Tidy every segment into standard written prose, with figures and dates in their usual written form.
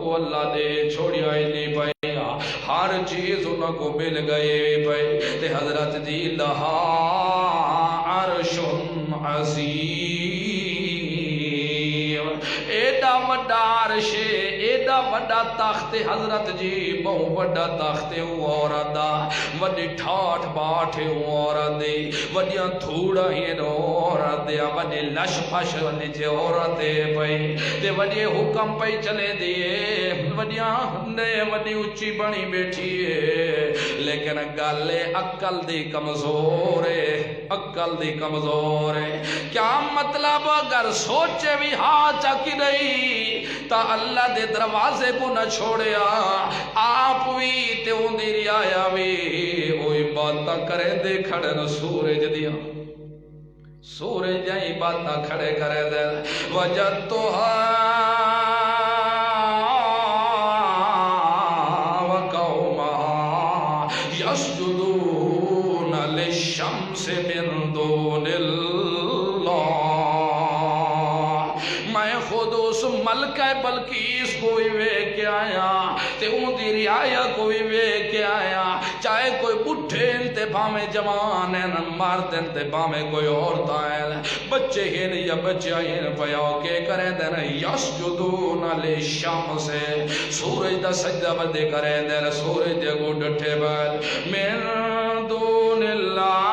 کو اللہ دے چھوڑیا ہی نہیں پایا، ہر چیز انہوں کو مل گئے پے تے حضرت دی لہا عرش عظیم، ایڈا وڈا عرش، ایڈا وڈا تخت حضرت جی، بہت وڈا تخت او عورت دا، وڈی ٹھاٹھ باٹھ او عورت دی، وڈیاں دھوڑا ہی عورت دیا، وڈی لش پش نیچے عورت پئی تے وڈی حکم پئی چلے دیے، وڈیاں نے وڈی اچھی بنی بیٹھی ہے، لیکن گل عقل دی کمزور ہے، عقل دی کمزور ہے۔ کیا مطلب اگر سوچے بھی ہاں چکی نہیں تا اللہ دے دروازے کو نہ چھوڑیا، آپ بھی تے اندی رعایا بھی وہی باتاں کرے دے کھڑے نہ سورج دیا، سورج جائیں باتاں کھڑے کرے دے وجدتها وقومها يسجدون للشمس من دون اللہ، میں خود اس ملکہ بلقیس کو بھی ویکھ کے آیا تے اون دی رعایا کو بھی ویکھ کے آیا، چاہے کوئی بڈھے تے بھامے جوان ہیں، مردن تے بھامے کوئی عورت ہیں، بچے ہیں یا بچیاں ہیں، پیا کے کریں دے نا یسجدون للشمس، سورج دا سجدہ بدے کریں دے نا، سورج دے کو ڈٹھے بل من دون اللہ،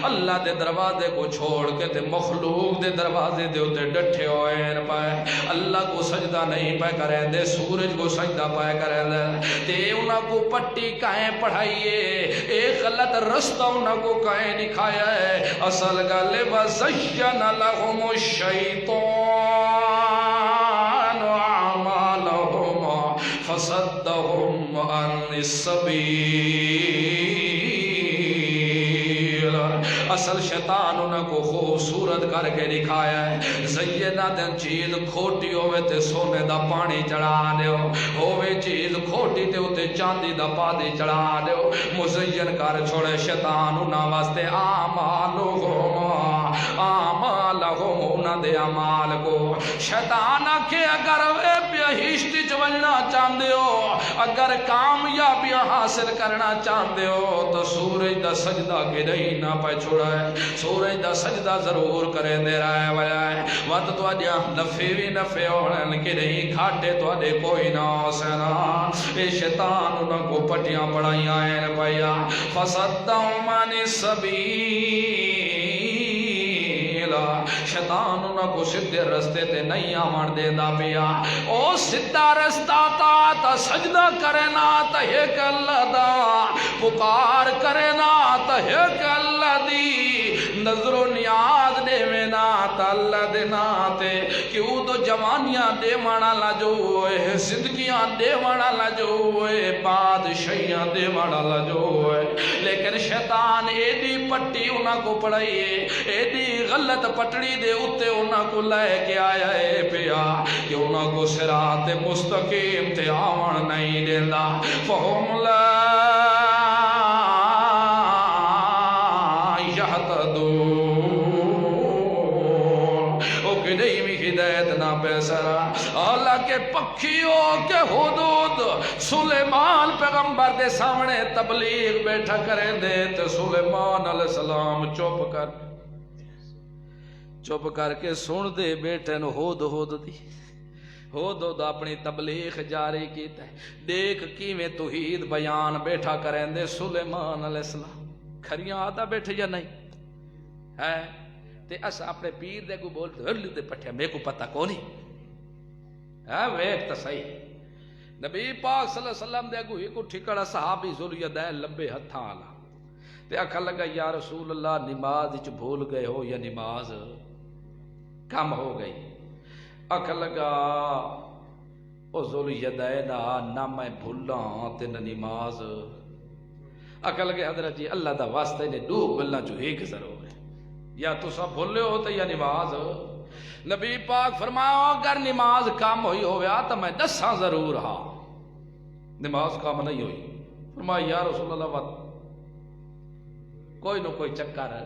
اللہ دے دروازے کو چھوڑ کے تے مخلوق دے دروازے دے ہوتے ڈٹھے ہوئے پائے، اللہ کو سجدہ نہیں پائے کریں دے، سورج کو سجدہ پائے کریں دے، تے انہاں کو پٹی کہیں پڑھائیے، ایک غلط رستہ انہاں کو کہیں دکھایا ہے، اصل گلے وَزَيَّنَ لَهُمُ الشَّيْطَانُ أَعْمَالَهُمْ فَصَدَّهُمْ عَنِ السَّبِيلِ، اصل شیطان انہاں کو خوبصورت کر کے دکھایا ہے، زینہ دن چیز کھوٹی ہوئے تے سونے دا پانی چڑھا دیو، ہوئے چیز کھوٹی تے ہوتے چاندی دا پانی چڑھا دیو، مزین کر چھوڑے شیطان انہاں واسطے آمالہم انہاں دے عمال کو، شیطان آکھے اگر وے بہشت چوجنا چاندے ہو، اگر کامیابیاں حاصل کرنا چاندے ہو تو سورج دا سجدہ کے نہیں نہ پہ چھوڑا ہے، سورج دا سجدہ ضرور کریں دے رہا ہے ویا ہے، وقت تو آجا نفع بھی نفع ہونے کے نہیں، گھاٹے تو آجے کوئی نہ ہو سنا، اے شیطان انہوں کو پٹیاں پڑھائیں آئیں پایا، فَصَدَّهُمْ عَنِ السَّبِيلِ، شیطان انہوں کو سدھے رستے تے نہیں آمن دے دا پیا، او سدھا رستہ تا سجدہ کرنا تا ایک اللہ دا، پکار کرنا تا ایک اللہ دی، نظر و نیاز دے مینا تا اللہ دے ناتے، کیوں تو جوانیاں دے مانا لجوئے، زندگیاں دے مانا لجوئے، بادشاہیاں دے مانا لجوئے، لیکن شیطان ایڈی پٹی انہاں کو پڑھائیے، ایڈی غلط پٹڑی دے اتے انہاں کو لے کے آیا ہے پیا کہ انہاں کو صراط مستقیم تے آون نہیں دینا، فہم لا یہتدون، او کہ نہیں بھی ہدایت نہ پیسرا، اللہ کے پکھیوں کے حدود، سلیمان پیغمبر دے سامنے تبلیغ بیٹھا کریں دے تو سلیمان علیہ السلام چپ کر کے سن دے بیٹھے نو ہود دی، ہود اپنی تبلیغ جاری کیتا ہے، دیکھ کی میں توحید بیان بیٹھا کریں دے سلیمان علیہ السلام، کھریاں آدھا بیٹھے یا نہیں ہے، تے اس اپنے پیر دے کو بولتے ہرلی دے پٹھے میں کو پتہ کونی ہے، ویک تا صحیح، نبی پاک صلی اللہ علیہ وسلم دے کو ایک ٹھکڑا صحابی ذواليدین لمبے ہتھاں والا تے آکھا لگا یا رسول اللہ نماز وچ بھول گئے ہو یا نماز کم ہو گئی، آکھا لگا او ذواليدین نہ میں بھولاں تے نہ نماز، آکھا لگا حضرت جی اللہ دا واسطہ نے دو گلاں چوں ایک ضرور ہے، یا تساں بھولے ہو تے یا نماز، نبی پاک فرمایا اگر نماز کام ہوئی ہویا تو میں دساں ضرور ہاں، نماز کام نہیں ہوئی، فرمایا یا رسول اللہ وقت کوئی نہ کوئی چکر ہے،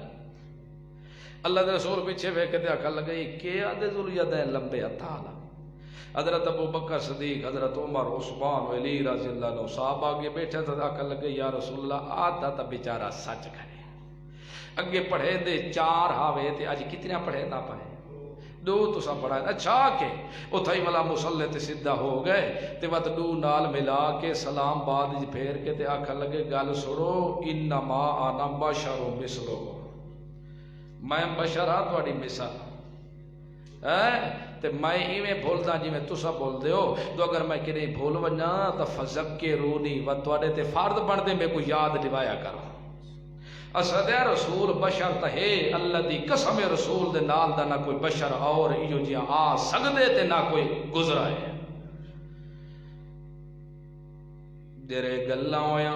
اللہ دے رسول پیچھے ویکھ کے آکھن لگے کہ آدھے ذوالجدین لمبے ہتھاں والا حضرت ابو بکر صدیق حضرت عمر عثمان علی رضی اللہ عنہ صاحب آگے بیٹھے تھے آکھن لگے یا رسول اللہ آدھا تا بیچارہ سچ کرے اگے پڑھے دے 4 ہاوے تے اج کتنا پڑھے نہ پائے 2 تساں پڑھائے اچھا کہ اتھائی والا مصلی تے سیدھا ہو گئے تے وقت 2 نال ملا کے سلام بعد وچ پھیر کے تے آکھن لگے گل سنو انما انا بشر مثلکم میں بشر ہاں تہاڈی مثال تے میں ایویں بولدا جویں تساں بولدے ہو تو اگر میں کدے بھول ونجاں تے فذکرونی و تواڈے تے فرض بندے میں کوئی یاد دلایا کرو اسد رسول بشر تے ہے اللہ دی قسم رسول دے نال دا نہ کوئی بشر اور ایو جیا آ سکدے تے نہ کوئی گزرا ہے تیرے گلاں ہویا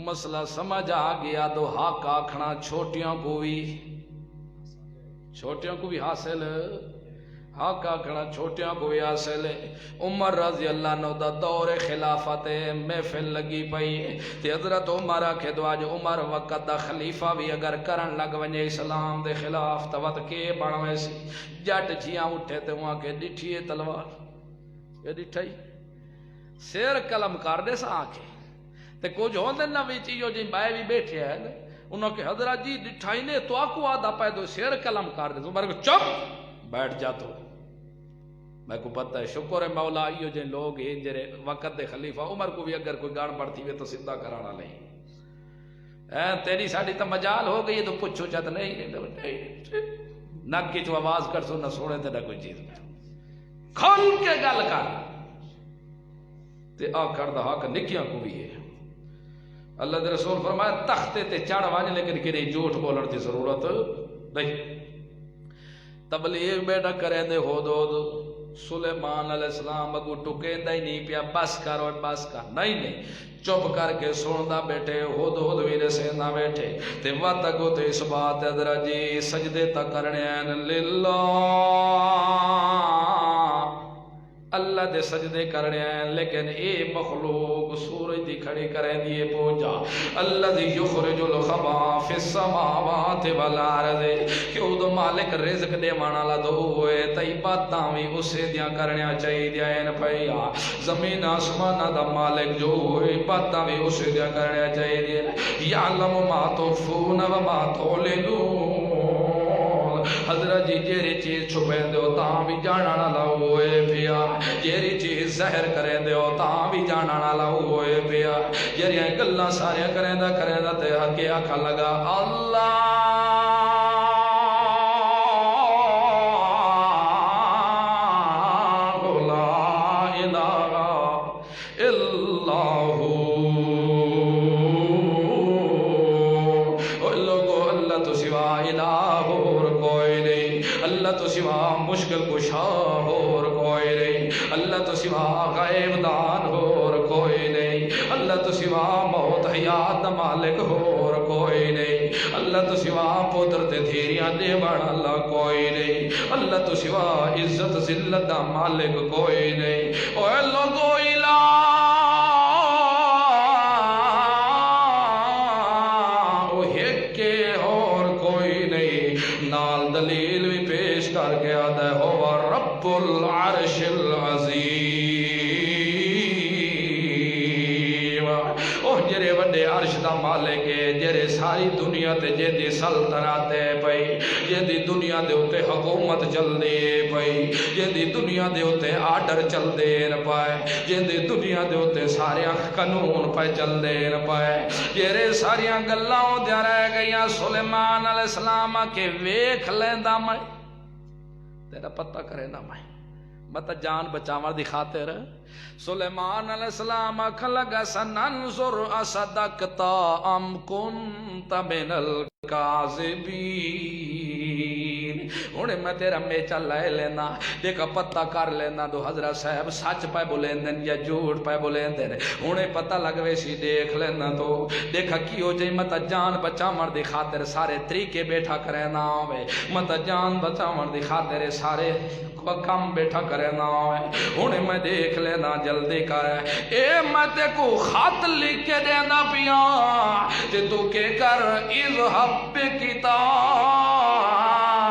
مسئلہ سمجھ آ گیا تو حق آکھنا چھوٹیاں کو بھی حاصل حق آکھنا چھوٹیاں کو بھی حاصل ہے عمر رضی اللہ عنہ دا دور خلافت محفل لگی پئی تے حضرت عمر آکھے تو اج عمر وقت دا خلیفہ بھی اگر کرن لگ ونجے اسلام دے خلاف توت کے بنوے سی جٹ جیاں اٹھے تے وہاں کے ڈٹھی تلوار یہ ڈٹھائی سیر قلم کر دے سا آکھے تے کچھ ہوندے نہ وچ ایو جی بائے بھی بیٹھے ہیں انہوں کہ حضرت جی ڈٹھائی نے تو آکو آدھا پائے دو سیر قلم کر دے عمر کو چپ بیٹھ جا تو میں کو پتہ ہے شکر ہے مولا ایو جن لوگ ہیں جرے وقت دے خلیفہ عمر کو بھی اگر کوئی گان پڑتی ہوئے تو سدھا کرانا نہیں تیری ساڑی تو مجال ہو گئی تو پوچھو چاہتا نہیں نک کی جو آواز کر سو نہ سوڑے تے نہ کوئی چیز میں کھل کے گل کر تے آ کر دا حق نکیاں کو بھی ہے اللہ دے رسول فرمایا تختے تے چڑھ وانے لیکن کہ نہیں جھوٹ بولن دی ضرورت نہیں تبلیغ بیٹا کریں دے ہو دو سلیمان علیہ السلام اگو ٹکیں دا ہی نہیں پیا بس کر اور بس کر نہیں چپ کر کے سندا بیٹھے ہود ویرے سینا بیٹھے تے وقت اگو تے اس بات ادرا جی سجدے تا کرنے ہیں للہ اللہ دے سجدے کرنے ہیں لیکن اے مخلوق سورج دی کھڑی کریں دیئے پوجا اللہ دی یخرج الخبا فی السماوات والارض کہ او دو مالک رزق دے مانا لدو ہوئے تئی باتاں بھی اسے دیاں کرنے چاہی دیا این پہیا زمین آسمانہ دا مالک جو ہوئے باتاں بھی اسے دیاں کرنے چاہی دیا یعلم ما تخفون و ما تعلنون حضرت جی جیری چیز چھپیں دیو تاں بھی جانا نہ ہوئے پیا جیری چیز زہر کریں دیو تاں بھی جانا نہ ہوئے پیا جیری گلاں ساریاں کریں دا تے حقی آکھا لگا اللہ لا الہ الا لوگو اللہ تو سوا الہ اور کوئی نہیں اللہ تو سوا مشکل کشا اور کوئی نہیں اللہ تو سوا غیب دان اور کوئی نہیں اللہ تو سوا موت حیات مالک اور کوئی نہیں اللہ تو سوا پتر تے دھیریاں دے بڑا اللہ کوئی نہیں اللہ تو سوا عزت ذلت دا مالک کوئی نہیں اوہ لوگو الہ دلیل بھی پیش کر کے آتا ہے ہوا رب العرش العظیم اوہ جرے وڈے عرش دا مالک ہے جرے ساری دنیا تے جیدی سلطنت ہے پئی جیدی دنیا دے ہوتے حکومت چل دے پئی جیدی دنیا دے ہوتے آرڈر چل دے نہ پائے جیدی دنیا دے ہوتے ساریاں قانون پہ چل دے نہ پائے جرے ساریاں گلاؤں دیا رہ گئیاں سلیمان علیہ السلام کے ویکھ لیندہ میں تیرا پتہ کرے نہ میں مطلب جان بچاور دی خاطر سلیمان علیہ السلام آکھن لگا سننظر اصدقتا ام کنت من الکاذبین ہونے میں تیرا میچا لے لینا دیکھا پتہ کر لینا دو حضرت صاحب سچ پہ بولیں دن یا جھوٹ پہ بولیں دن ہونے پتہ لگوے سی دیکھ لینا تو دیکھا کی ہو جائے متا جان بچا مردی خاطر سارے طریقے بیٹھا کرے نہ ہوئے متا جان بچا مردی خاطر سارے کم بیٹھا کرے نہ ہوئے ہونے میں دیکھ لینا جلدی کرے اے میں تے کو خط لکھ کے دینا پیا تے تو کے کر اذہب کتاب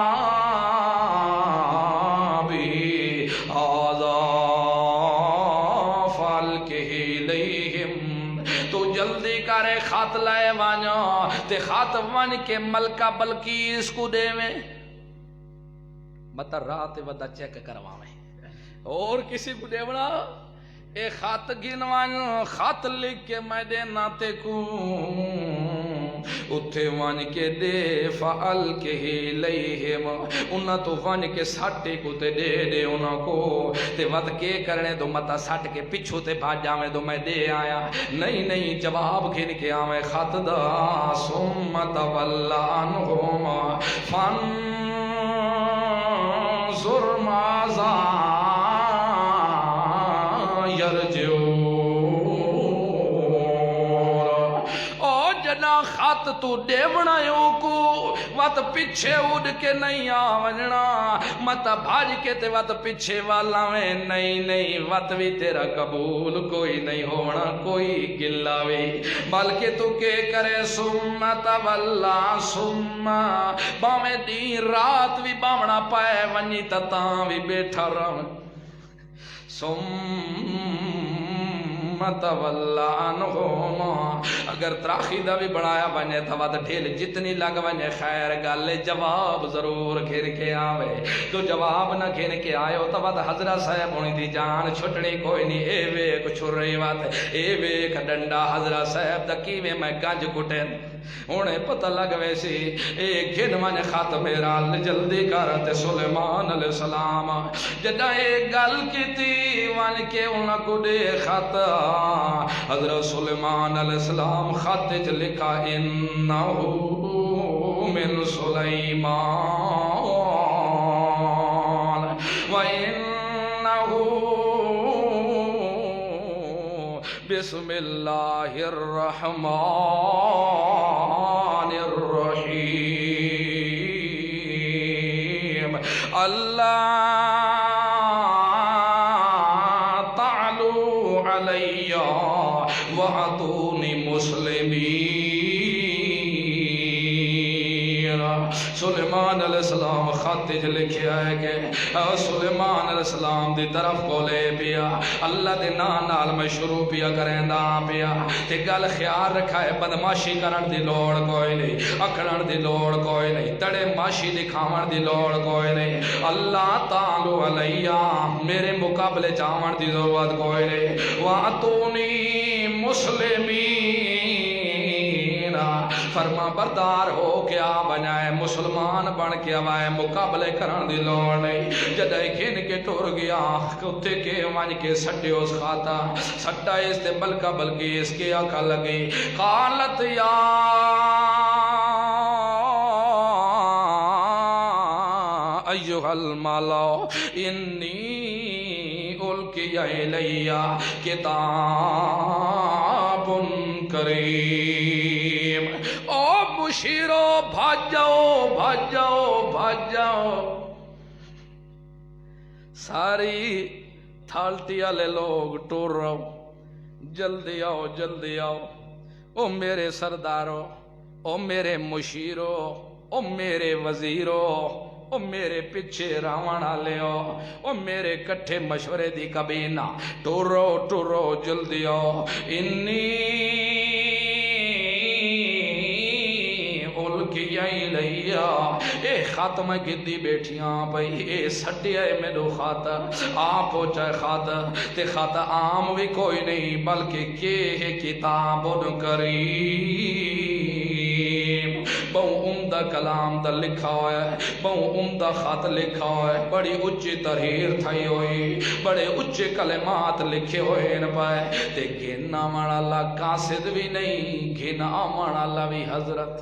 خط لائے وانو تے خط ون کے ملکہ بلقیس کو دے میں مطلب رات ودا چیک کرواویں اور کسی کو دے بڑا اے خط گنوان خط لکھ کے میں دینا تے کو اتھے وان کے دے فعل کے ہی لیہم انہاں تو وان کے ساٹے کو تے دے انہاں کو تے وقت کے کرنے دو متا ساٹ کے پچھو تے بھاج جاویں دو میں دے آیا نہیں جواب گھن کے آویں خط دا ثم تولا عنہما فانظر ماذا خط تو دیونا یوں کو وات پیچھے اڑ کے نہیں آوجنا مت بھاج کے تے وات پیچھے والا میں نہیں وات بھی تیرا قبول کوئی نہیں ہونا کوئی گلا بھی بلکہ تو کے کرے سمت واللہ سمہ باویں دین رات بھی باونا پائے ونی تتاں بھی بیٹھا رہا تولا عنہما اگر تراخی دا بھی بڑھایا بنے تھا وقت ڈھیل جتنی لگ بنے خیر گالے جواب ضرور گھر کے آوے تو جواب نہ گھر کے آئے ہو تو وقت حضرت صاحب ہونی تھی جان چھٹنی کوئی نہیں اے وے کچھ رہی بات اے وے ڈنڈا حضرت صاحب دکی میں گنج کٹے انہیں پتہ لگ ویسی ایک گھن من خط میرا جلدی کرتے سلیمان علیہ السلام جدہ ایک گل کی تھی وان کے انہاں کو دے خط حضرت سلیمان علیہ السلام خط چ لکھا انہو من سلیمان وانہو بسم اللہ الرحمن الرحیم اللہ تعلو علی واتونی مسلمین سلیمان علیہ السلام خط لکھے آئے کہ سلیمان علیہ السلام دی طرف کو لے پیا اللہ دے نال میں شروع پیا کریں دا پیا تے گل خیال رکھا ہے بدماشی کرن دی لوڑ کوئی نہیں اکڑن دی لوڑ کوئی نہیں تڑے ماشی دکھاون دی لوڑ کوئی نہیں اللہ تعالی علیہ میرے مقابلے چاون دی ضرورت کوئی نہیں واتونی مسلمین فرما بردار ہو کیا بنائے مسلمان بن کے آوائے مقابلے کرن دی لوڑ نہیں جدے کھن کے ٹور گیا کتے کے وان کے سٹے اس خاتا سٹا اس تے بلکہ بلکہ اس کے آقا لگی قالت یا ایوہ المالا انی الکی الی کتاب کریم او بشیرو بھاج جاؤ ساری تھالٹی والے لوگ ٹور رہو جلدی آؤ او میرے سردارو او میرے مشیرو او میرے وزیرو او میرے پیچھے راوان آلے او میرے کٹھے مشورے دی کبینہ ٹورو جلدی آؤ انی لیا اے خاتم گدی بیٹھیاں بھئی اے سٹی ہے میرو خاتا آپ پوچھائے خاتا تے خاتا عام بھی کوئی نہیں بلکہ کہ ہے کتاب کریم بہو عمدہ کلام دا لکھا ہے بہو عمدہ خط لکھا ہے بڑی اچھی تحریر تھائی ہوئی بڑے اچھے کلمات لکھے ہوئے ان پائے تے گھنا مانا اللہ قاصد بھی نہیں گھنا مانا اللہ بھی حضرت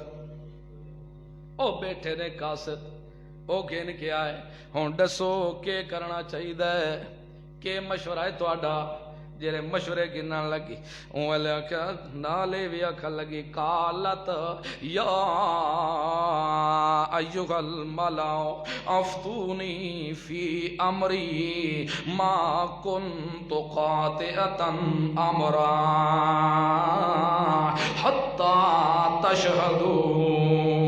او بیٹھے نے قاصد او گھن کے آئے ہون دسو کے کرنا چاہیے ہے کہ مشورہ ہے تو آڈا جیرے مشورے گنن لگی اوہلے کیا نالے بھی اکھا لگی قالت یا ایوہ الملاؤ افتونی فی امری ما کنت قاطعتا امرا حتی تشہدون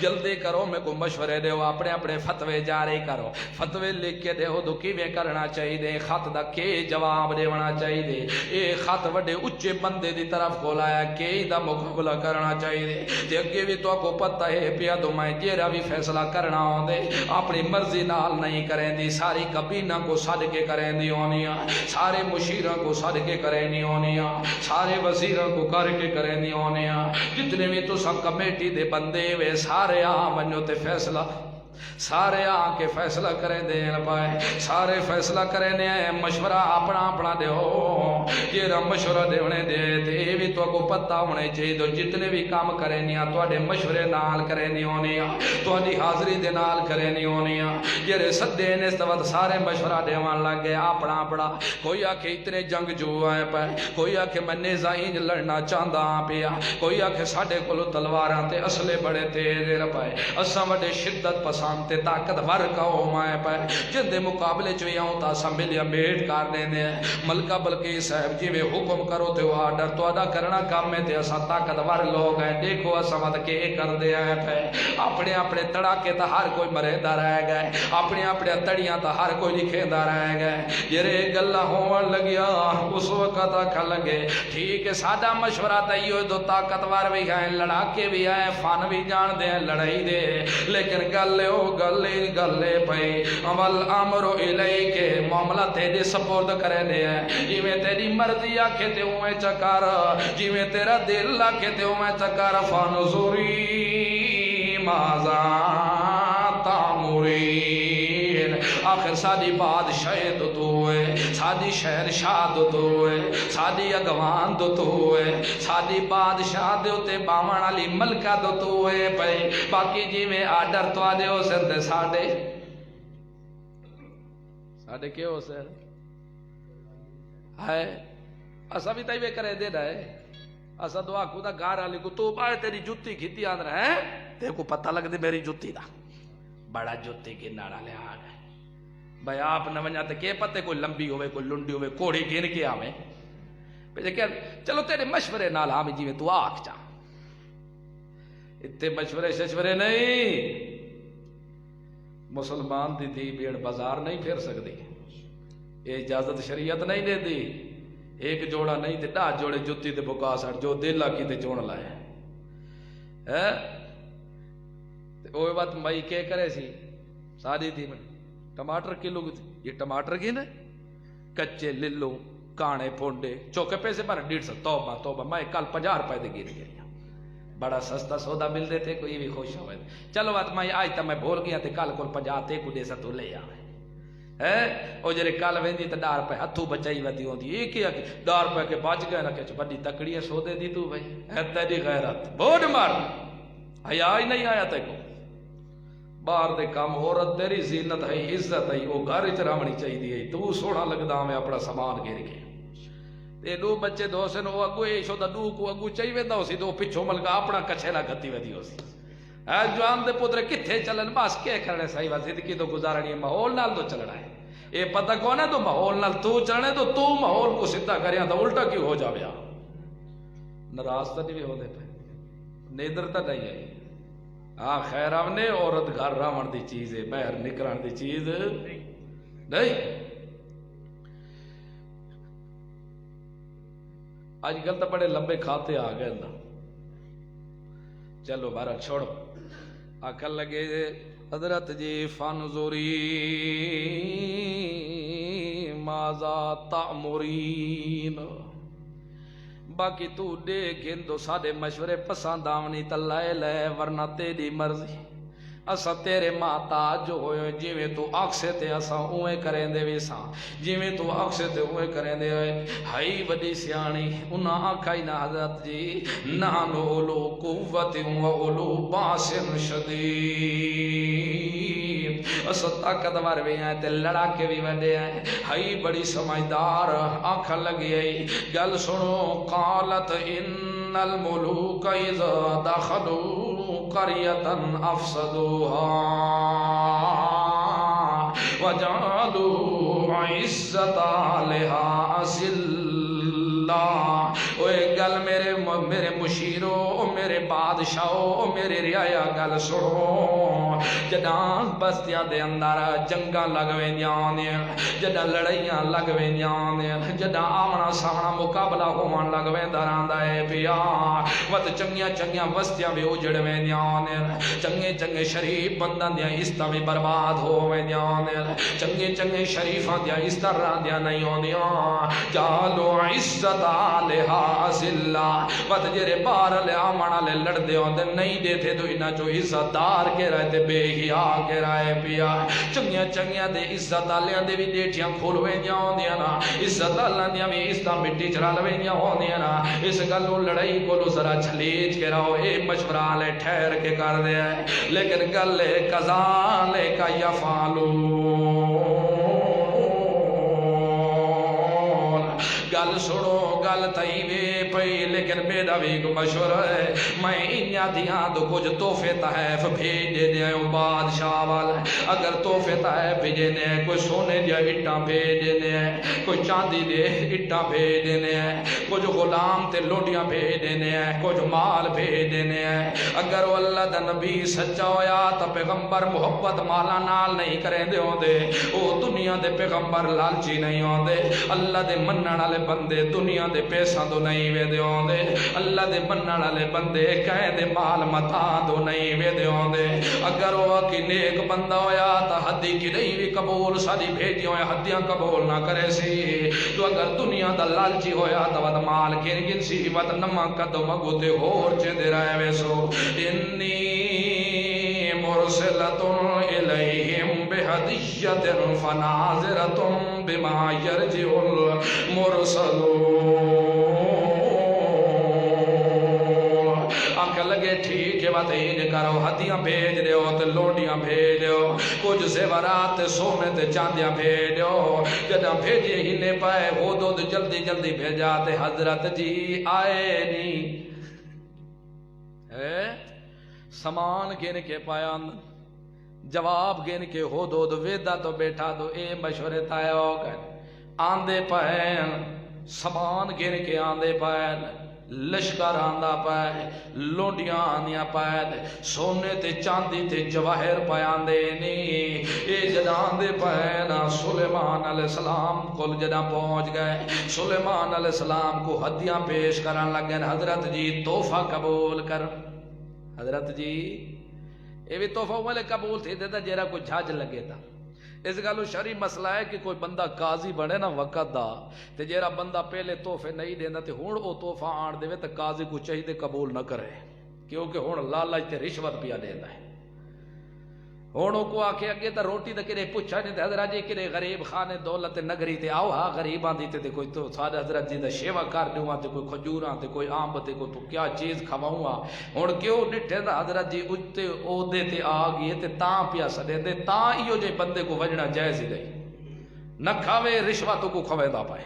جلدی کرو میں کو مشورے دیو اپنے اپنے فتوے جاری کرو فتوے لکھ کے دیو دو کیویں کرنا چاہیے خط دا کے جواب دیونا چاہیے اے خط وڈے اچے بندے دی طرف کھولایا کہ دا مقابلہ کرنا چاہیے تے اگے بھی تو کو پتہ ہے پیا تو میں جیڑا بھی فیصلہ کرنا ہوندے اپنی مرضی نال نہیں کریں دی ساری کبینہ کو سد کے کریں دی ہونیاں سارے مشیروں کو سد کے کریں دی ہونیاں سارے وزیروں کو کر کے کریں دی ہونیاں جتنے بھی تو سب کمیٹی دے بندے وے سارے آ ونجو تے فیصلہ سارے آ کے فیصلہ کریں دے پائے سارے فیصلہ کریں دے مشورہ اپنا اپنا دے ہو یہ مشورہ دے ہونے دے تے بھی تو کو پتہ ہونے چاہیے تو جتنے بھی کام کریں نیا تو اڈے مشورے نال کریں نہیں ہونی تو اڈی حاضری دے نال کریں نہیں ہونی یہ سدے نے اس وقت سارے مشورہ دیوان لگ گئے اپنا اپنا کوئی آکھے اتنے جنگ جو آئے پائے کوئی آکھے میں نیزائیں لڑنا چاہتا ہاں پیا کوئی آکھے ساڈے کولو تلواراں تے اسلحے بڑے تیز پائے اساں وڈے شدت پسند تے طاقت ور قوم آئے پائے جن دے مقابلے چوئی آؤں تا سنبھلیا بیٹ کر دیں دے ملکہ بلکہ صاحب جی میں حکم کرو تے وہ آڈر تو ادا کرنا کام میں تے اسا طاقت ور لوگ ہیں دیکھو اسا مد کے کر دے آئے پائے اپنے اپنے تڑاکے تا ہر کوئی مرے دا رہ گئے اپنے اپنے تڑیاں تا ہر کوئی لکھے دا رہ گئے یہ رے گلہ ہون لگیا اس وقت آکھا لگے ٹھیک ہے سادہ مشورہ تیو دو طاقت ور بھی ہیں لڑاکے بھی آئے فان بھی جان دے لڑائی دے لیکن گلے ہو گلے پئی اول امر الیک کے معاملہ تیرے سپورٹ کرے دے جی میں تیری مرضی آکھے تے ہوئے چکار جی میں تیرا دل آکھے تے ہوئے چکار فانظری ماذا تامرین آخر سادی بادشاہ تو ہوئے سادی شہر شاہ تو ہوئے سادی اگوان تو ہوئے سادی بادشاہ دیوتے بامان علی ملکہ تو ہوئے پہے باقی جی میں آڈر تو آدھے ہو سکتے ساڑھے کیا ہو سکتے ہے اسا بھی تیوے کرے دے رہے اسا دعا خدا گار علی کو تو بائے تیری جتی کھیتی آن رہے ہیں تے کو پتہ لگ دے میری جتی دا بڑا جتی کی ناڑا لے آ گئے بھائی آپ نہ ونجا تے کے پتے کوئی لمبی ہوئے کوئی لنڈی ہوئے کوڑی گھن کے آویں پہلے کہ چلو تیرے مشورے نال آمی جی میں تو آکھ جا اتنے مشورے ششورے نہیں مسلمان دی تھی بیڑ بازار نہیں پھر سکتی یہ اجازت شریعت نہیں دے دی ایک جوڑا نہیں تے ڈا جوڑے جتی تے بکا سڑ جو دل کی تے چون لائے وہ بات مائی کے کرے سی سادی تھی میں ٹماٹر کلو یہ ٹماٹر کی نا کچے للو کانے پھونڈے چوکے پیسے پر 150 توبہ میں کل 50 روپے دے گر گیا بڑا سستا سودا مل دے تھے کوئی بھی خوش ہوئے چلو بات میں آج تا میں بھول گیا تے کل کل 50 تے کو دے سا تو لے آوے او جرے کل ویندی تے 10 روپے ہتھوں بچائی ودی ہوندی یہ کیا کہ 10 روپے کے بچ گئے نہ کہ بڑی تکڑی سودے دی تو بھائی ہے تیری غیرت بوڑ مار حیا ہی نہیں آیا تے کو باہر دے کام عورت تیری زینت ہے عزت ہے وہ گھر وچ رہنی چاہیے تو سونا لگدا میں اپنا سامان گھیر کے تے دو بچے دو سن وہ اگو اے شو دا دو کو اگو چاہی ویندا ہوسی تو پچھو ملکا اپنا کچھیلا گتی ودی ہوسی اے جوان دے پتر کتھے چلن بس کے کرنے صحیح وا زندگی تو گزارنی ہے ماحول نال تو چلنا ہے اے پتہ کون ہے تو ماحول نال تو چلنے تو ماحول کو سیدھا کریاں تو الٹا کیوں ہو جاویا ناراض تو نہیں ہوندے پے نیدر تو نہیں ہے ہاں خیر آونے عورت گھر راون دی چیز ہے باہر نکلن دی چیز نہیں آج کل تو بڑے لمبے کھاتے آ گئے نا چلو بارہ چھوڑو آکھن لگے حضرت جی فانظری ماذا تأمرین باقی تو دیکھیں تو سادے مشورے پسند آونی تا لائے لائے ورنہ تیری مرضی اسا تیرے محتاج جو ہوئے جیویں تو آکھسے تے اسا اویں کریں دے ویساں جیویں تو آکھسے تے اویں کریں دے ہائی وڈی سیانی انہاں آکھائی نا حضرت جی نانو اولو قوت و اولو باس شدید اسا طاقتور بھی ہیں تے لڑا کے بھی وڈے ہیں ہائی بڑی سمجھدار آنکھا لگی ہے گل سنو قالت ان الملوک اذا دخلوا قریتا افسدوها وجعلوا عزت اہلها اذلة اللہ اوے گل میرے مشیرو میرے بادشاہو میرے رعایا گل سنو جداں بستیاں دے اندر جنگاں لگ ویندیاں نے جداں لڑائیاں لگ ویندیاں نے جداں آمنا سامنا مقابلہ ہون لگ ویندا رہندا ہے پیا وت چنگیاں چنگیاں بستیاں بھی اجڑ ویندیاں نے چنگے چنگے شریف بنداں دیاں عزتاں بھی برباد ہو ویندیاں نے چنگے چنگے شریفاں دیاں عزتاں رہندیاں نہیں ہوندیاں جالو عزت علیہا ذلہ وت جڑے باہر لے آمنا لے لڑدے ہوندے نہیں دیتے تو انہاں چوں عزت دار کے رہے تے بے حیا کے رہے پیا چنگیاں چنگیاں دے عزت والیاں دے بھی ڈیٹیاں کھول ویندیاں ہوندیاں نا عزت والیاں دیاں بھی عزتاں مٹی چ رل ویندیاں ہوندیاں نا اس گلوں لڑائی کولو ذرا چھلیج کے رہو اے مشورہ لے ٹھہر کے کر دے لیکن گل کذالک یفعلون گل سنو گل تئی وے پئی لیکن میرا بھی ایک مشورہ ہے میں انہاں دیاں تو کچھ تحفے تحائف بھیج دے بادشاہ وال اگر تحفے تحائف بھیجنے کوئی سونے دیا اٹاں بھیج دینے کوئی چاندی دے اٹاں بھیج دینے کچھ غلام تے لوڈیاں بھیج دینے کچھ مال بھیج دینے اگر وہ اللہ دا نبی سچا ہویا تو پیغمبر محبت مالا نال نہیں کریں دے ہوندے وہ دنیا دے پیغمبر لالچی نہیں ہوندے اللہ دے منن والے بندے دنیا دے پیساں تو نہیں ویندے ہوندے اللہ دے منن والے بندے کہیں دے مال متا تو نہیں ویندے ہوندے اگر وہ کی نیک بندہ ہویا تا حدی کی نہیں بھی قبول ساری بھیجی ہویا حدیاں قبول نہ کرے سی تو اگر دنیا دا لالچی ہویا تا with mall gun C with نما قدم اگو تے ہور چندے رہے ویسو انی مرسلۃ الیہم بہدیۃ فناظرۃ بما یرجع المرسلون آنکھ لگے ٹھیک ہے بات ہی کرو ہدیاں بھیج دیو تے لوڈیاں بھیج دیو کچھ زیورات سونے تے چاندیاں بھیج دیو جداں بھیجے ہی نے پائے وہ دو جلدی جلدی بھیجا تے حضرت جی آئے نہیں سامان گن کے پایا جواب گن کے ہو دو ویدا تو بیٹھا دو اے مشورے تھا ہو کر آندے پائیں سامان گن کے آندے پائیں لشکر آندا پائے لونڈیاں آندیاں پائے سونے تے چاندی تے جواہر پایاں دے نی اے جدان دے پائے نا سلیمان علیہ السلام کو جدہ پہنچ گئے سلیمان علیہ السلام کو ہدیاں پیش کرن لگے حضرت جی تحفہ قبول کر حضرت جی اے بھی تحفہ والے قبول تھے دیتا جیرا کوئی جھاج لگے تھا اس گالو شرعی مسئلہ ہے کہ کوئی بندہ قاضی بنے نا وقت دا تے جیرا بندہ پہلے تحفے نہیں دینا تے ہون او تحفہ آن دے تے قاضی کو چاہیے قبول نہ کرے کیونکہ ہون لالچ تے رشوت پیا دینا ہے ہونوں کو آکے اگے تا روٹی دا کرے پوچھا نہیں تے حضرت جی کرے غریب خانے دولت نگری تے آو ہاں غریبان دیتے تے کوئی تو سارے حضرت جی دا شیوہ کار دیواں تے کوئی کھجوراں تے کوئی آمب تے کوئی کیا چیز کھواؤں ہون کیوں ڈٹھے دا حضرت جی اجتے او دے تے آگئے تے تاں پیا سدے دے تاں ایو جے بندے کو وجنا جائز ہی نہیں نہ کھاوے رشوتوں کو کھوے دا پائے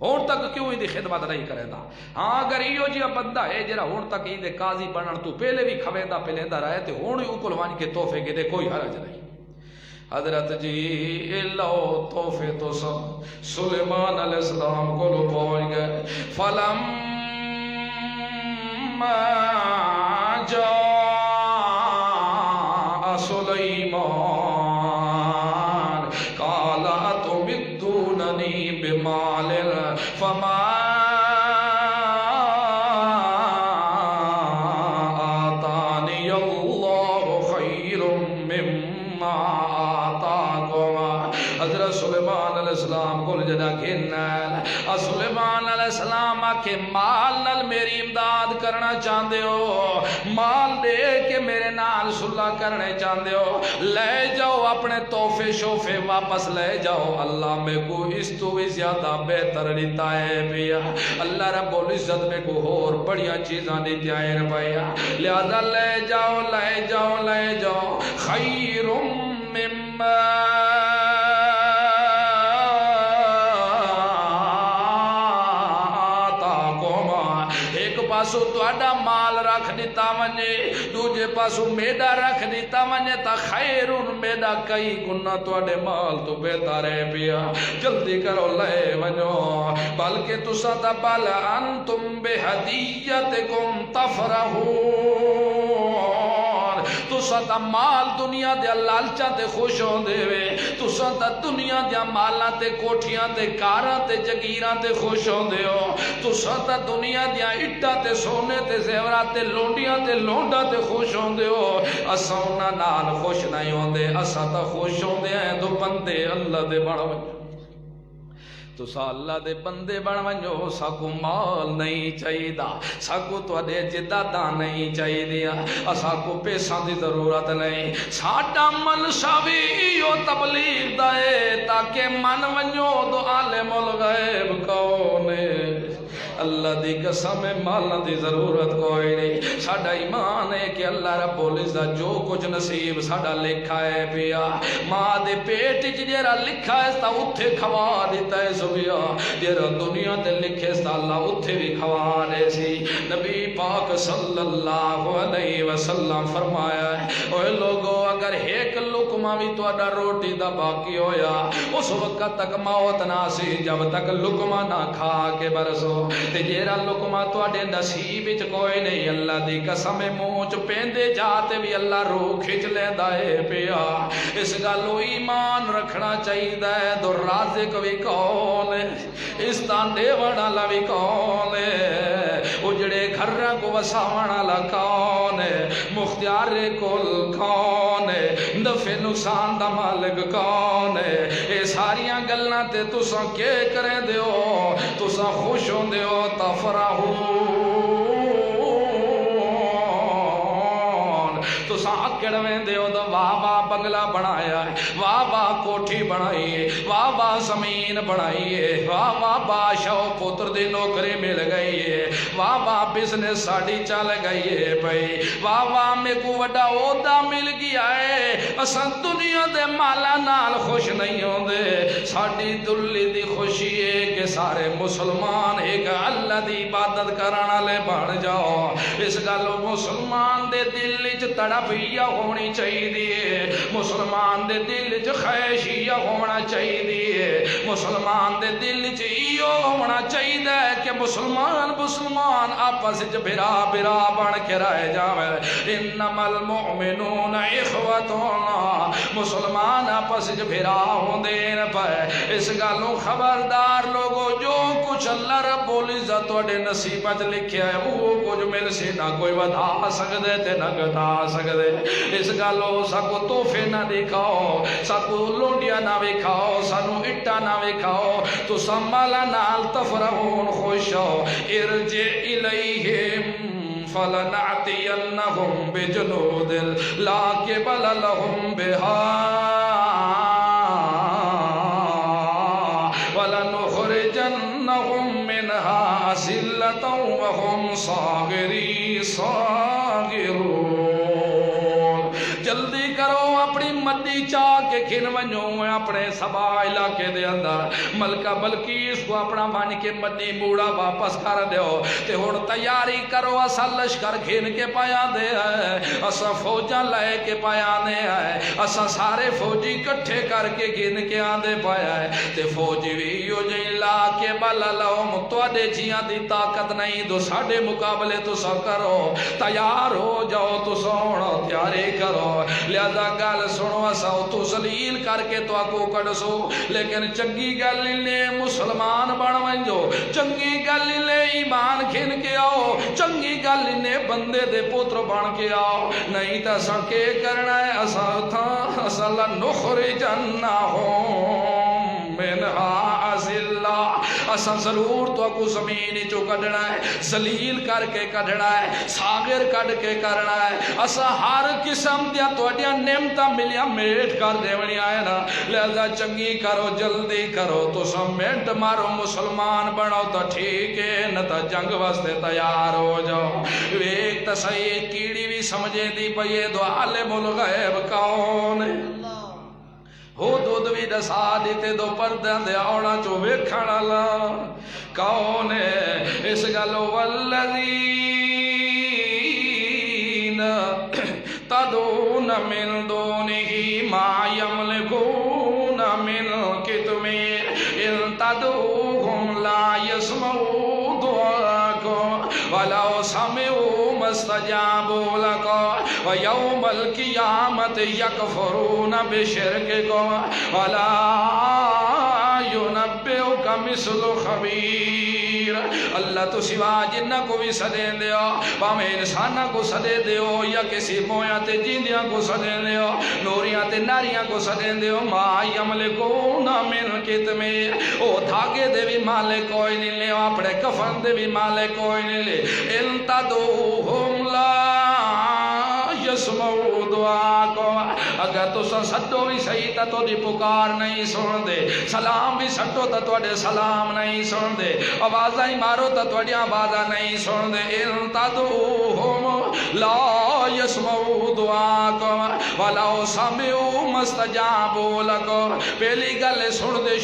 ہون تک کیوں ہی دی خدمت نہیں کرے دا ہاں اگر ایو جی بندہ ہے جرا ہون تک ہی دے قاضی بنن تو پہلے بھی کھوے دا پہلے دا رہے تے ہون ہی اوپر وان کے تحفے کے دے کوئی حرج نہیں حضرت جی لو تحفے تو سب سلیمان علیہ السلام کو لو پہنچ گئے فلم جاء سلیمان قال اتمدوننی بمال فما آتانی اللہ خیر مما آتاکم حضرت سلیمان علیہ السلام کو جدا گھننا سلیمان علیہ السلام آکے مال نال میری امداد کرنا چاہتے ہو مال دے کے میرے نال صلح کرنے چاہتے ہو لے جاؤ اپنے تحفے شوفے واپس لے جاؤ اللہ میں کو اس تو بھی زیادہ بہتر دیتا ہے بھیا اللہ رب العزت میں کو اور بڑیاں چیزاں دیتا ہے بھیا لہذا لے جاؤ لے جاؤ لے جاؤ خیر مما پاسو تواڈا مال رکھ دیتا ونجے دوجے پاسو میڈا رکھ دیتا ونجے تا خیر میرا کئی گنا تواڈے مال تو بہتر ہے پیا جلدی کرو لے ونجو بلکہ تسا تا بل انتم بہدیتکم تفرحون تسا تا مال دنیا دے لالچاں تے خوش ہوندے وے تسا تا دنیا دے مالاں تے کوٹھیاں تے کاراں تے جگیراں تے خوش ہوندے ہو تسا تا دنیا دے اٹاں تے سونے تے زیورات تے لونڈیاں تے لونڈا تے خوش ہوندے ہو اساں انہاں نال خوش نہیں ہوندے اساں تا خوش ہوندے ہیں دو بندے اللہ دے بن ونجو تسا اللہ دے بندے بن ونجو ساکو مال نہیں چاہیدا ساکو تواڈے جداداں نہیں چاہیدیا اساکو پیساں دی ضرورت نہیں ساڈا منشا وی ایو تبلیغ دا ہے تاکہ من ونجو دو عالم الغیب کون ہے اللہ دی قسم مالاں دی ضرورت کوئی نہیں ساڈا ایمان ہے کہ اللہ رب العزت جو کچھ نصیب ساڈا لکھا ہے پیا ماں دے پیٹ وچ جیڑا لکھا ہے تا اوتھے کھوا دیتا ہے سبیا جیڑا دنیا تے لکھے تا اللہ اوتھے بھی کھوا دے سی نبی پاک صلی اللہ علیہ وسلم فرمایا ہے اوے لوگو اگر ایک لقمہ بھی تہاڈا روٹی دا باقی ہویا اس وقت تک موت نہ سی جب تک لقمہ نہ کھا کے برسو تے جیڑا لقمہ تواڈے نصیب وچ کوئی نہیں اللہ دی قسم منہ چ پیندے جاتے بھی اللہ روح کھچ لیندا ہے پیا اس گلوں ایمان رکھنا چاہیدا ہے دو رازق وی کون ہے اس تاں دیوݨ والا وی کون ہے او جڑے گھراں کو وساوݨ والا کون ہے مختار کل کون ہے نفع نقصان دا مالک کون ہے اے ساریاں گلاں تے تساں کی کریں دیو تساں خوش ہوندے ہو تفرحون تساں اکڑ ویندے ہو تو واہ واہ بنگلہ بنایا ہے واہ واہ کوٹھی بنائی ہے واہ واہ زمین بنائی ہے واہ واہ بادشاہ و پتر دی نوکری مل گئی ہے واہ واہ بزنس ساڈی چل گئی ہے بھائی واہ واہ میں کو وڈا عہدہ مل گیا ہے اساں دنیا دے مالاں نال خوش نہیں ہوندے ساڈی دلی دی خوشی ہے کہ سارے مسلمان ایک اللہ دی عبادت کرن والے بن جاؤ اس گل مسلمان دے دل وچ تڑپیا ہونی چاہیے مسلمان دے دل وچ خواہشیا ہونا چاہیے مسلمان دے دل وچ ایو ہونا چاہیے کہ مسلمان آپس وچ بھرا بھرا بن کے رہ جاوے انما المؤمنون اخوتنا مسلمان آپس وچ بھرا ہوندے نے پے اس گلوں خبردار لوگو جو کچھ اللہ رب العزت تواڈے نصیب وچ لکھیا ہے وہ کچھ مل سی نہ کوئی ودا سکدے تے نہ گھٹا سکدے اس گلوں ساکو تحفے نہ دکھاؤ ساکو لونڈیاں نہ وکھاؤ سانو اٹا نہ وکھاؤ تو سمالا نال تفرحون خوش ہو ارجع الیہم فلنعتینہم بجنود لا قبل لہم بہا ولنخرجنہم منہا اذلۃ وہم صاغرون جلدی کرو اپنی مدی چاہ کے کھن ونجو اپنے سبا علاقے دے اندر ملکہ بلقیس کو اپنا مان کے مدی موڑا واپس کر دیو تے ہن تیاری کرو اسا لشکر گھن کے پایا دے ہے اسا فوجاں لے کے پایا نے ہے اسا سارے فوجی کٹھے کر کے گھن کے آندے پایا ہے تے فوجی وی یو جئی لا کے بل لہم تواڈے جیاں دی طاقت نہیں دو ساڈے مقابلے تو سا کرو تیار ہو جاؤ تو سونا تیاری کرو لہذا گل سنو اسا تو ذلیل کر کے تو آکو کڑسو لیکن چنگی گل نے مسلمان بن ونجو چنگی گل نے ایمان کھن کے آؤ چنگی گل نے بندے دے پتر بن کے آؤ نہیں تا اسا کے کرنا ہے اسا تھا اسا لنخرجنہم منہا اذلہ اسا ضرور تو کو زمین چو کڈنا ہے ذلیل کر کے کڈنا ہے ساغر کڈ کے کرنا ہے اسا ہر قسم دیا تواڈیاں نعمتاں ملیاں میٹ کر دیونیاں ہے نا لہذا چنگی کرو جلدی کرو تو منٹ مارو مسلمان بنو تو ٹھیک ہے نہ تو جنگ واسطے تیار ہو جاؤ ایک تو صحیح کیڑی بھی سمجھے دی پئیے دو عالم الغیب کون ہے ہو دودھ بھی دسا دیتے دو پردیاں دے آونا چو ویکھن والا کون ہے اس گلو والذین تدعون من دونہ ما يملكون من قطمير إن تدعوهم لا يسمعوا دعاءكم ولو سمعوا ما استجابوا لكم ويوم القيامة يكفرون بشرككم ولا ينبئك مثل خبير. اللہ تو سوا جنہ کو بھی صدے دیو پاویں انسانہ کو صدے دیو یا کسی مویاں تے جیندیاں کو صدے دیو نوریاں تے ناریاں کو صدے دیو ما یملکون من قطمیر او دھاگے دے بھی مالک کوئی نہیں لے اپنے کفن دے بھی مالک کوئی نہیں لے ان تدعوہم لا یسمعوا دعاکم اگر تو سٹو بھی صحیح تا تو دی پکار نہیں سن دے سلام بھی سٹو تا تو دے سلام نہیں سن دے آوازاں ہی مارو تا تو دے آوازاں نہیں سن دے ان تدعوہم لا یسمعوا دعاکم ولو سمعوا ما استجابوا لکم. پہلی گل سن دے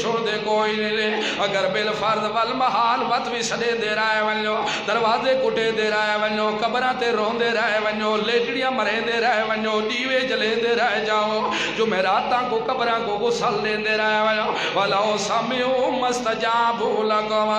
کوئی نہیں لے اگر بالفرض والمحال وقت بھی سدے دے رہے ونجو دروازے کٹے دے رہے ونجو قبراں تے روندے رہے ونجو لیٹڑیاں مرے دے رہے ونجو دیوے جلے دے رہے جاؤ جمعراتاں کو قبراں کو غسل دے دے رہے ونجو ولو سمعوا ما استجابوا لکم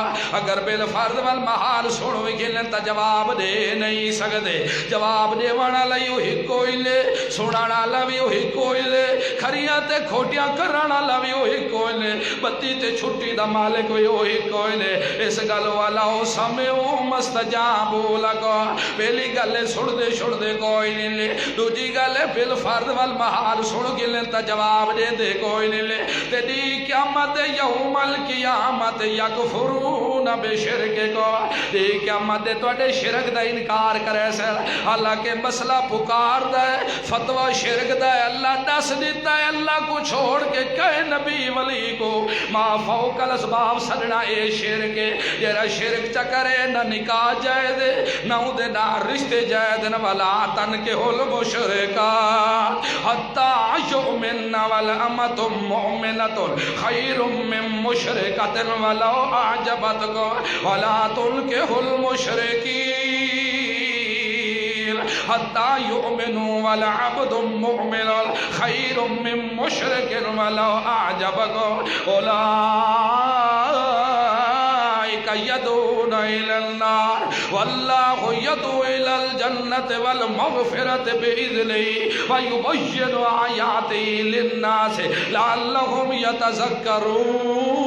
اگر بالفرض والمحال سن وگلن تا جواب دے نہیں سکدے جواب دے وانا لئی وہی کوئی لے سنانا لوی وہی کوئی لے کھریاں تے کھوٹیاں کرانا لوی وہی کوئی لے بتی تے چھٹی دا مالک وہی کوئی لے اس گل والا سمعوا ما استجابوا لکم. پہلی گل سن دے کوئی نہیں لے دوجی گل بالفرض والمحال سن گلن تا جواب دے کوئی نہیں لے تے دی قیامت یوم القیامت یکفرون بشرککم دی قیامت تواڈے شرک دا انکار کرے سر حالانکہ مسئلہ پکار دا ہے فتوہ شرک دا ہے اللہ دس دیتا ہے اللہ کو چھوڑ کے کہے نبی ولی کو ما فوق الاسباب سڑنا اے شرک جیرا شرک چکرے نہ نکاح جائے دے نہ دے نہ رشتے جائے دے نہ ولا تن کے ہول مشرکا حتی یؤمن والامت مؤمنت خیر من مشرکت ولو اعجبتکم ولا تنکحوا المشرکین حتی یؤمنوا والعبد مؤمن خیر من مشرک ولو اعجبکم اولئک يدعون إلى النار والله يدعو إلى الجنة والمغفرة بإذنه ويبين آياته للناس لعلهم يتذكرون.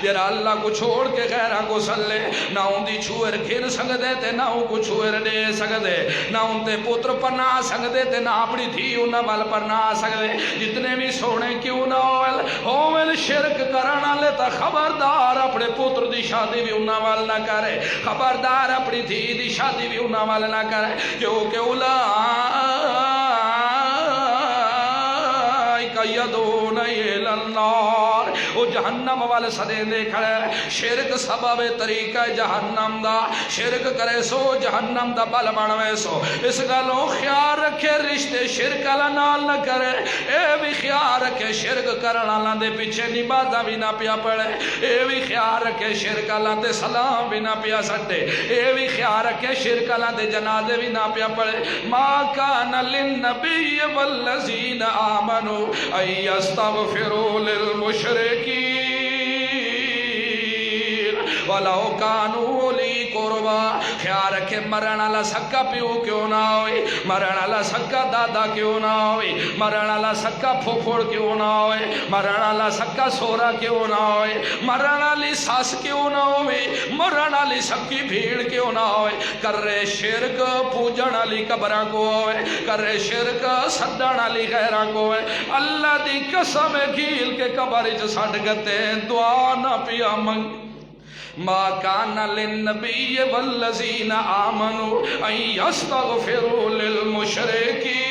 جرا اللہ کو چھوڑ کے غیرہ کو سلے نہ ان دی چھوئر کھر سکدے تے نہ ان کو چھوئر دے سکدے نہ ان تے پتر پرنا سکدے تے نہ اپنی دھی انہ بل پرنا سکدے جتنے بھی سونے کیوں نہ ہوول شرک کرانا لیتا خبردار اپنے پتر دی شادی بھی انہ بل نہ کرے خبردار اپنی دھی دی شادی بھی انہ بل نہ کرے کیونکہ اولئک یدعون إلى النار وہ جہنم والے صدے دے کھڑے شرک سبب طریقہ جہنم دا شرک کرے سو جہنم دا بل بنوے سو اس گلوں خیال رکھے رشتے شرک والا نال نہ کرے اے بھی خیال رکھے شرک کرن والا دے پیچھے نمازاں بھی نہ پیا پڑے اے بھی خیال رکھے شرک والا تے سلام بھی نہ پیا سٹے اے بھی خیال رکھے شرک والا دے جنازے بھی نہ پیا پڑے ما کان للنبی والذین آمنوا ان یستغفروا للمشرکین ولو کانوا اولی قربا. خیال رکھے مرن والا سکا پیو کیوں نہ ہوئی مرن والا سکا دادا کیوں نہ ہوئی مرن والا سکا پھوپھڑ کیوں نہ ہوئی مرن والا سکا سورا کیوں نہ ہوئی مرن والی ساس کیوں نہ ہوئی مرن والی سکی بھیڑ کیوں نہ ہوئی کر رہے شرک پوجن والی قبراں کو ہوئے کر رہے شرک سدن والی غیراں کو ہوئے اللہ دی قسم کھیل کے قبر وچ سٹ گتے دعا نہ پیا منگ. ما کان للنبی والذین آمنوا ان یستغفروا للمشرکین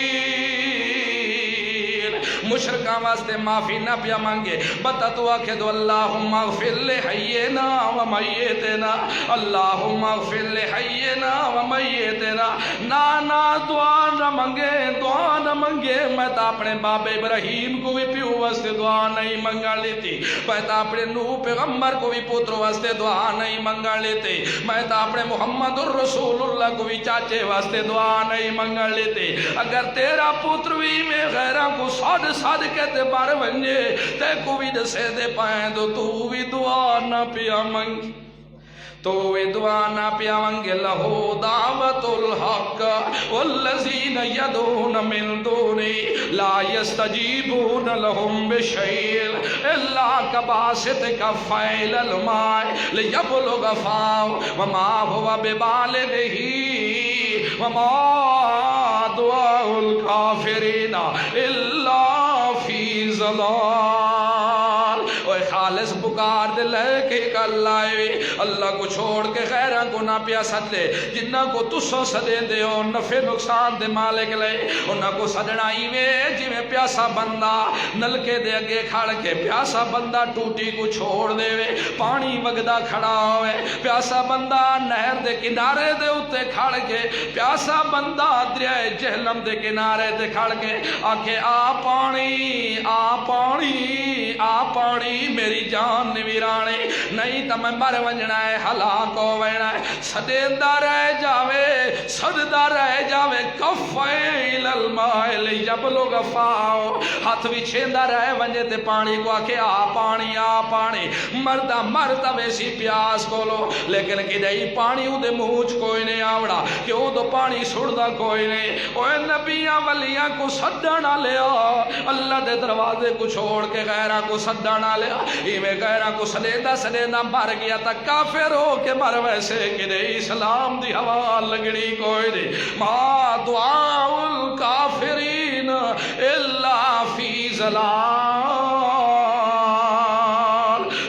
مشرکاں واسطے معافی نہ پیا منگے بتا تو آکھے دو اللہم اغفر لحینا و میتنا اللہم اغفر لحینا و میتنا نانا دعا نہ منگے میں تا اپنے باب ابراہیم کو بھی پیو واسطے دعا نہیں منگا لیتی میں تا اپنے نوح پیغمبر کو بھی پتر واسطے دعا نہیں منگا لیتے میں تا اپنے محمد الرسول اللہ کو بھی چاچے واسطے دعا نہیں منگا لیتے اگر تیرا پتر بھی میں غیرہ کو صاد کہتے بار ونجے تے کو بھی دسے دے پائیں تو بھی دعا نہ پیا منگی تو دعا نہ پیا منگے لہو دعوت الحق والذین یدعون من دونی لا یستجیبون لهم بشیء الا کباسط کفیل الماء لیبلغ فاہ وما هو ببالغہ وما دعاء الکافرین الا فی ضلال اوہ خالص پکار دے لے کے اللہ کو چھوڑ کے غیرہ کو نہ پیا سد لے جنہ کو تسو سدے دے ہو نفع نقصان دے مالک لے انہ کو سدنا ہی میں جی میں پیاسا بندہ نلکے دے اگے کھڑ کے پیاسا بندہ ٹوٹی کو چھوڑ دے وے پانی وگدہ کھڑا ہوئے پیاسا بندہ نہر دے کنارے دے اتے کھڑ کے پیاسا بندہ دریائے جہلم دے کنارے دے کھڑ کے آکھے آ پانی آ پانی آ پانی میری جان نویرانے نہیں تا میں مر ونجنا ہے ہلاک ہو وینا ہے صدیندہ رہ جاوے کفیل المائل یبلغ فاہ ہاتھ بھی چھیندہ رہ ونجے تے پانی کو آکھے آ پانی مردہ ویسی پیاس کو لو لیکن کدھائی پانی او دے موچ کوئی نہیں آوڑا کہ او دو پانی سڑدہ کوئی نہیں اوہ نبیاں ولیاں کو صدنا لیا اللہ دے دروازے کو چھوڑ کے غیرہ کو صدنا لیا میں غیرہ کو سلیدہ مر گیا تا کافر ہو کے مر ویسے کہ دے اسلام دی ہوا لگڑی کوئی دے ما دعاء الکافرین الا فی ضلال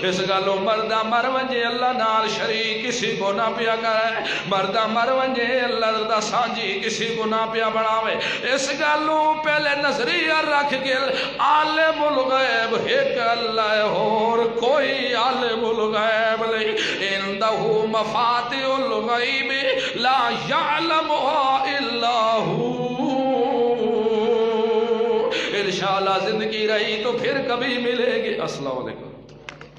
اس گلو مردہ مر ونجے اللہ نال شریک کسی کو نہ پیا کرے مردہ مر ونجے اللہ دا سانجی کسی کو نہ پیا بناوے اس گلو پہلے نظریہ رکھ کے عالم الغیب ایک اللہ اور کوئی عالم الغیب نہیں اندہو مفاتح الغیب لا یعلمها الا ہو انشاءاللہ زندگی رہی تو پھر کبھی ملے گی السلام علیکم